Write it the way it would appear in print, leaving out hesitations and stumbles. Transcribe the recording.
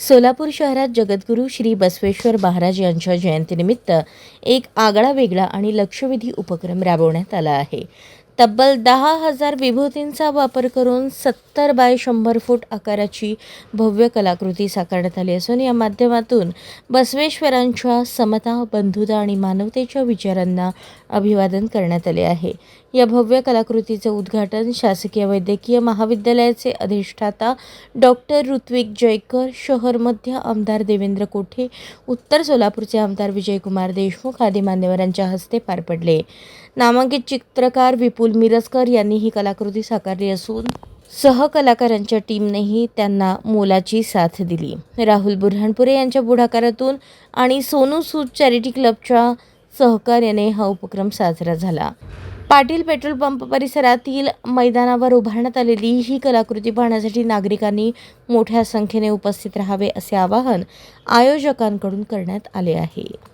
सोलापूर शहरात जगद्गुरू श्री बसवेश्वर महाराज यांच्या जयंतीनिमित्त एक आगळा वेगळा आणि लक्षवेधी उपक्रम राबवण्यात आला आहे. तब्बल 10,000 विभूतींचा वापर करून 70 बाय 100 फूट आकाराची भव्य कलाकृती साकारण्यात आली असून या माध्यमातून बसवेश्वरांच्या समता, बंधुता आणि मानवतेच्या विचारांना अभिवादन करण्यात आले आहे. या भव्य कलाकृतीचे उद्घाटन शासकीय वैद्यकीय महाविद्यालयाचे अधिष्ठाता डॉक्टर ऋत्विक जयकर, शहर मध्य आमदार देवेंद्र कोठे, उत्तर सोलापूरचे आमदार विजयकुमार देशमुख आदी मान्यवरांच्या हस्ते पार पडले. नामांकित चित्रकार विपुल मिरजकर यांनी ही कलाकृती साकारली असून सहकलाकारांच्या टीमनेही त्यांना मोलाची साथ दिली. राहुल बुऱ्हाणपुरे यांच्या पुढाकारातून आणि सोनू सूद चॅरिटी क्लबच्या सहकार्याने हा उपक्रम साजरा झाला. पाटील पेट्रोल पंप परिसरातील मैदानावर उभारण्यात आलेली ही कलाकृती पाहण्यासाठी नागरिकांनी मोठ्या संख्येने उपस्थित राहावे असे आवाहन आयोजकांकडून करण्यात आले आहे.